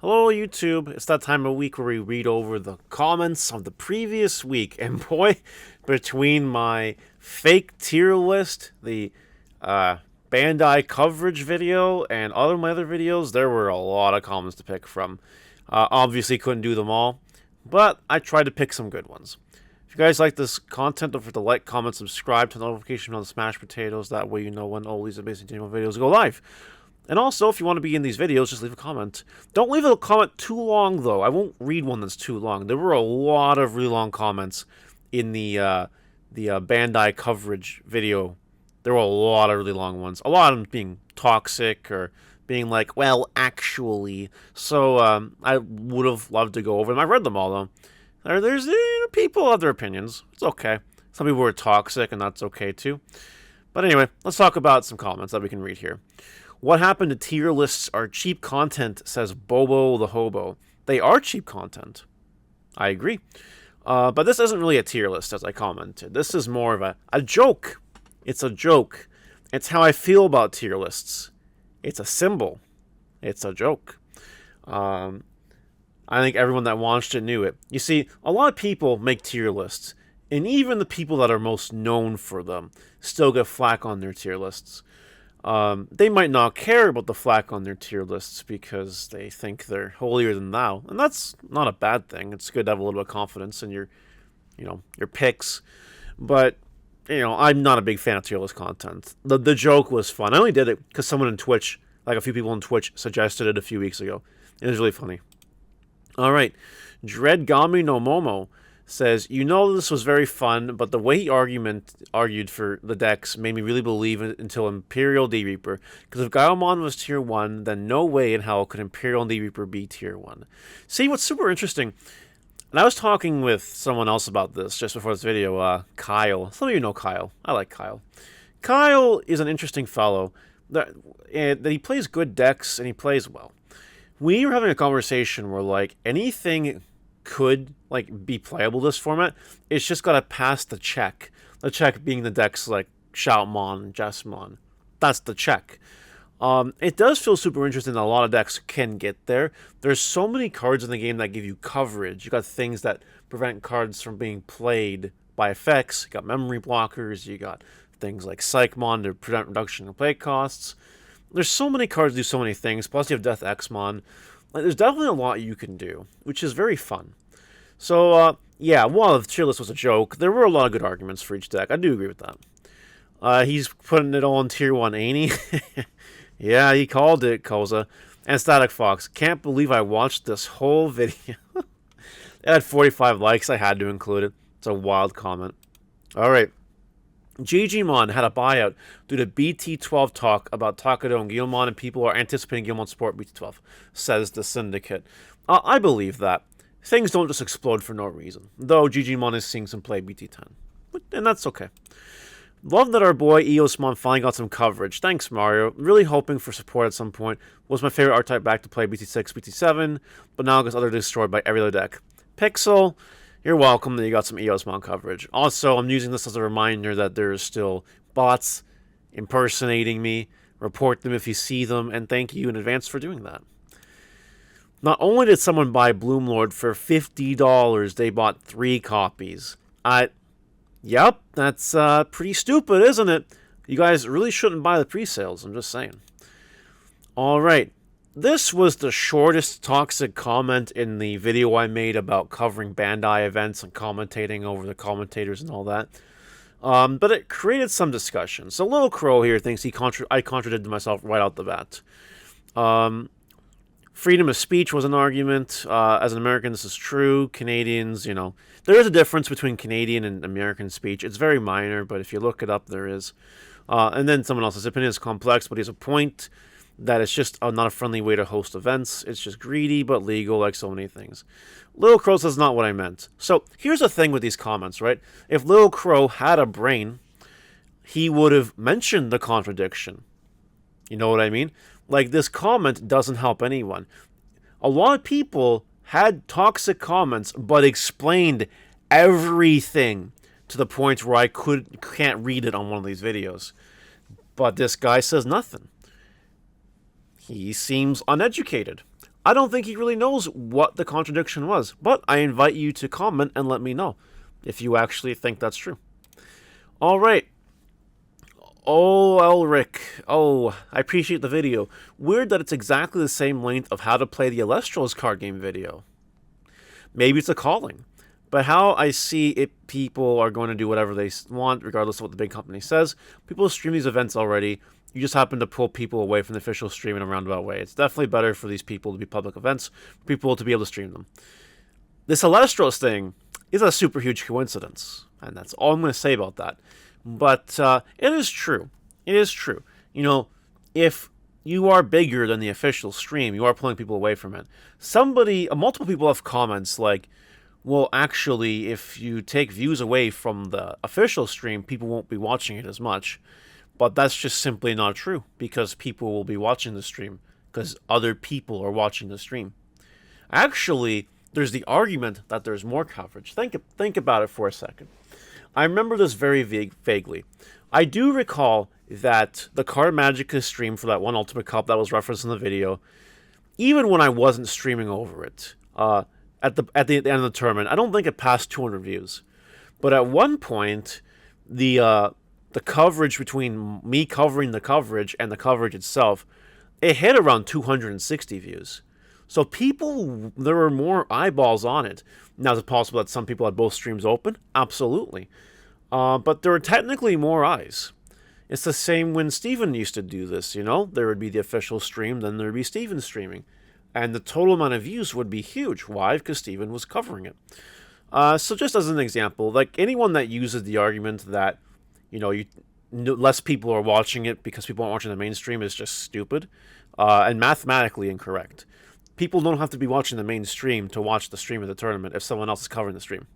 Hello, YouTube. It's that time of week where we read over the comments of the previous week. And boy, between my fake tier list, the Bandai coverage video, and my other videos, there were a lot of comments to pick from. Obviously, couldn't do them all, but I tried to pick some good ones. If you guys like this content, don't forget to like, comment, subscribe to the notification on the Smash Potatoes. That way you know when all these amazing Digimon videos go live. And also, if you want to be in these videos, just leave a comment. Don't leave a comment too long, though. I won't read one that's too long. There were a lot of really long comments in the Bandai coverage video. There were a lot of really long ones. A lot of them being toxic or being like, well, actually. So I would have loved to go over them. I read them all, though. There's people have their opinions. It's okay. Some people were toxic, and that's okay, too. But anyway, let's talk about some comments that we can read here. What happened to tier lists are cheap content, says Bobo the Hobo. They are cheap content. I agree. But this isn't really a tier list, as I commented. This is more of a joke. It's a joke. It's how I feel about tier lists. It's a symbol. It's a joke. I think everyone that watched it knew it. You see, a lot of people make tier lists, and even the people that are most known for them still get flack on their tier lists. They might not care about the flack on their tier lists because they think they're holier than thou, and that's not a bad thing. It's good to have a little bit of confidence in your picks. But I'm not a big fan of tier list content. The joke was fun. I only did it because someone in Twitch, like a few people on Twitch, suggested it a few weeks ago. It was really funny. All right, Dreadgami no Momo says, this was very fun, but the way he argued for the decks made me really believe it until Imperial D-Reaper. Because if Gaomon was tier 1, then no way in hell could Imperial D-Reaper be tier 1. See, what's super interesting, and I was talking with someone else about this just before this video, Kyle. Some of you know Kyle. I like Kyle. Kyle is an interesting fellow. That he plays good decks, and he plays well. We were having a conversation where, anything could be playable this format. It's just gotta pass the check. The check being the decks like Shoutmon, Jessamon. That's the check. It does feel super interesting that a lot of decks can get there. There's so many cards in the game that give you coverage. You got things that prevent cards from being played by effects. You got memory blockers. You got things like Psychmon to prevent reduction in play costs. There's so many cards that do so many things. Plus you have Death Xmon. There's definitely a lot you can do, which is very fun. So, yeah, while the tier list was a joke, there were a lot of good arguments for each deck. I do agree with that. He's putting it all in tier 1, ain't he? Yeah, he called it, Koza. And Static Fox, can't believe I watched this whole video. It had 45 likes. I had to include it. It's a wild comment. All right. Digimon had a buyout due to BT12 talk about Takado and Guilmon, and people are anticipating Guilmon support BT12, says the Syndicate. I believe that. Things don't just explode for no reason, though Digimon is seeing some play BT10. And that's okay. Love that our boy Eosmon finally got some coverage. Thanks, Mario. Really hoping for support at some point. Was my favorite archetype back to play BT6, BT7, but now gets utterly destroyed by every other deck. Pixel, you're welcome that you got some Eosmon coverage. Also, I'm using this as a reminder that there is still bots impersonating me. Report them if you see them, and thank you in advance for doing that. Not only did someone buy Bloomlord for $50, they bought 3 copies. Yep, that's pretty stupid, isn't it? You guys really shouldn't buy the pre-sales, I'm just saying. Alright, this was the shortest toxic comment in the video I made about covering Bandai events and commentating over the commentators and all that. But it created some discussion. So Little Crow here thinks I contradicted myself right out the bat. Freedom of speech was an argument. As an American, this is true. Canadians, there is a difference between Canadian and American speech. It's very minor, but if you look it up, there is. And then someone else's opinion is complex, but he has a point that it's just not a friendly way to host events. It's just greedy, but legal, like so many things. Little Crow says not what I meant. So here's the thing with these comments, right? If Little Crow had a brain, he would have mentioned the contradiction. You know what I mean? This comment doesn't help anyone. A lot of people had toxic comments, but explained everything to the point where I can't read it on one of these videos. But this guy says nothing. He seems uneducated. I don't think he really knows what the contradiction was, but I invite you to comment and let me know if you actually think that's true. All right. Oh, Elric. Oh, I appreciate the video. Weird that it's exactly the same length of how to play the Elestrals card game video. Maybe it's a calling. But how I see it, people are going to do whatever they want, regardless of what the big company says. People stream these events already. You just happen to pull people away from the official stream in a roundabout way. It's definitely better for these people to be public events, for people to be able to stream them. This Elestrals thing is a super huge coincidence, and that's all I'm going to say about that. But it is true. It is true. You know, if you are bigger than the official stream, you are pulling people away from it. Multiple people have comments like, well, actually, if you take views away from the official stream, people won't be watching it as much. But that's just simply not true, because people will be watching the stream, because other people are watching the stream. Actually, there's the argument that there's more coverage. Think about it for a second. I remember this very vaguely. I do recall that the Card Magica stream for that one Ultimate Cup that was referenced in the video, even when I wasn't streaming over it, at the end of the tournament, I don't think it passed 200 views. But at one point, the coverage between me covering the coverage and the coverage itself, it hit around 260 views. So there were more eyeballs on it. Now, is it possible that some people had both streams open? Absolutely. But there were technically more eyes. It's the same when Steven used to do this, you know? There would be the official stream, then there would be Steven streaming. And the total amount of views would be huge. Why? Because Steven was covering it. So just as an example, like anyone that uses the argument that, you know, less people are watching it because people aren't watching the mainstream is just stupid and mathematically incorrect. People don't have to be watching the mainstream to watch the stream of the tournament if someone else is covering the stream.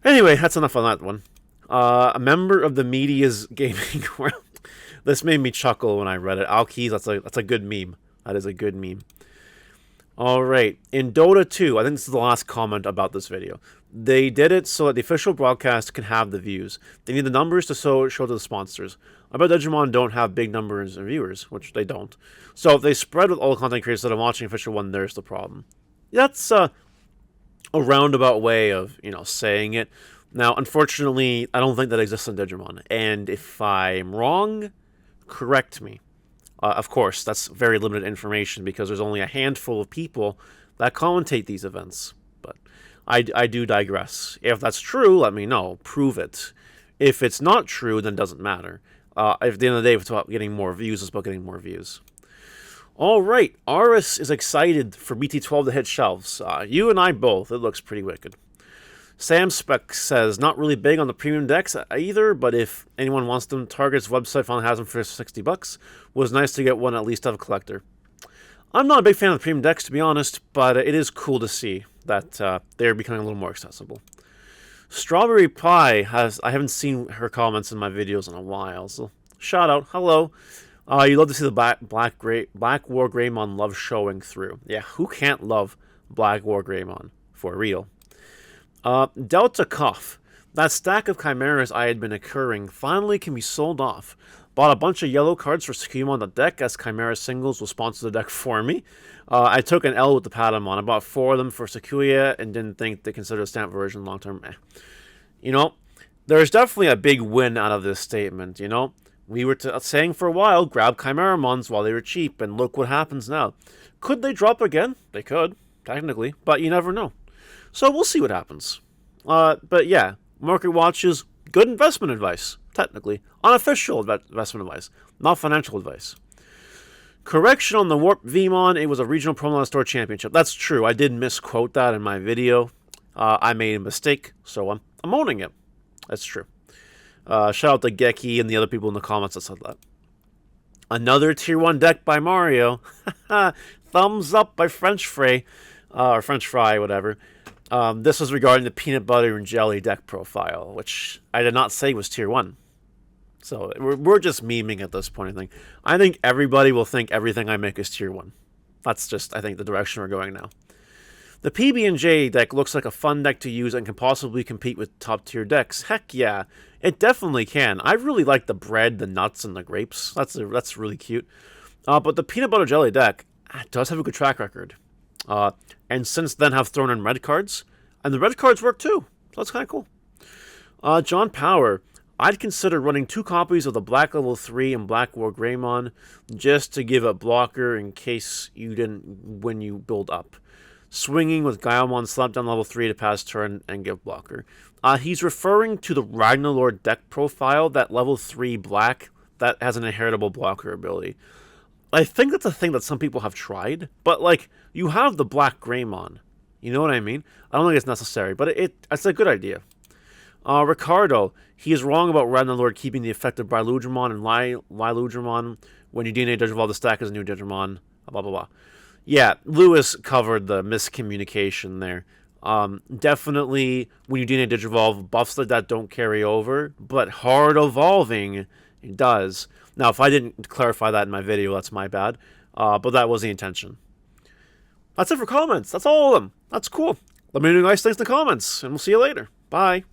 Anyway, that's enough on that one. A member of the media's gaming world. This made me chuckle when I read it. Alkeys, that's a good meme. That is a good meme. All right, in Dota 2, I think this is the last comment about this video. They did it so that the official broadcast can have the views. They need the numbers to show to the sponsors. I bet Digimon don't have big numbers of viewers, which they don't. So if they spread with all the content creators that are watching official one, there's the problem. That's a roundabout way of, you know, saying it. Now, unfortunately, I don't think that exists in Digimon. And if I'm wrong, correct me. Of course, that's very limited information because there's only a handful of people that commentate these events. But I do digress. If that's true, let me know. Prove it. If it's not true, then it doesn't matter. At the end of the day, if it's about getting more views, it's about getting more views. All right, Aris is excited for BT12 to hit shelves. You and I both. It looks pretty wicked. Sam Spec says, not really big on the premium decks either, but if anyone wants them, Target's website finally has them for $60. Was nice to get one at least out of a collector. I'm not a big fan of the premium decks, to be honest, but it is cool to see that they're becoming a little more accessible. Strawberry Pie I haven't seen her comments in my videos in a while, so shout out, hello. You love to see the Blackwargreymon Love showing through. Yeah, who can't love Blackwargreymon? For real. Delta Cuff. That stack of chimeras I had been accruing finally can be sold off. Bought a bunch of yellow cards for Sakuma on the deck as Chimera singles will sponsor the deck for me. I took an L with the Patamon. I bought 4 of them for Sakuya and didn't think they considered a stamp version long term. You know, there's definitely a big win out of this statement, you know. We were saying for a while, grab Chimeramons while they were cheap, and look what happens now. Could they drop again? They could, technically, but you never know. So we'll see what happens. But yeah, market watches, good investment advice, technically. Unofficial investment advice, not financial advice. Correction on the Warp Vmon, it was a regional promo store championship. That's true, I did misquote that in my video. I made a mistake, so I'm owning it. That's true. Shout out to Geki and the other people in the comments that said that. Another Tier 1 deck by Mario. Thumbs up by French Fry, or French Fry, whatever. This was regarding the peanut butter and jelly deck profile, which I did not say was Tier 1. So we're just memeing at this point, I think. I think everybody will think everything I make is Tier 1. That's just, I think, the direction we're going now. The PB&J deck looks like a fun deck to use and can possibly compete with top-tier decks. Heck yeah, it definitely can. I really like the bread, the nuts, and the grapes. That's really cute. But the peanut butter jelly deck does have a good track record. And since then have thrown in red cards. And the red cards work too. So that's kind of cool. John Power. I'd consider running 2 copies of the Black Level 3 and Blackwargreymon just to give a blocker in case you didn't when you build up. Swinging with Gaiamon Slap down level 3 to pass turn and give blocker. He's referring to the Ragnarlord deck profile, that level 3 black that has an inheritable blocker ability. I think that's a thing that some people have tried, but like, you have the Blackgreymon. You know what I mean? I don't think it's necessary, but it's a good idea. Ricardo, he is wrong about Ragnarlord keeping the effect of Bryludramon and Liludramon when you DNA Digivolve the stack as a new Digimon, blah blah blah. Yeah, Lewis covered the miscommunication there. Definitely, when you DNA Digivolve, buffs like that don't carry over, but hard evolving, it does. Now, if I didn't clarify that in my video, that's my bad, but that was the intention. That's it for comments. That's all of them. That's cool. Let me know your guys' things in the comments, and we'll see you later. Bye.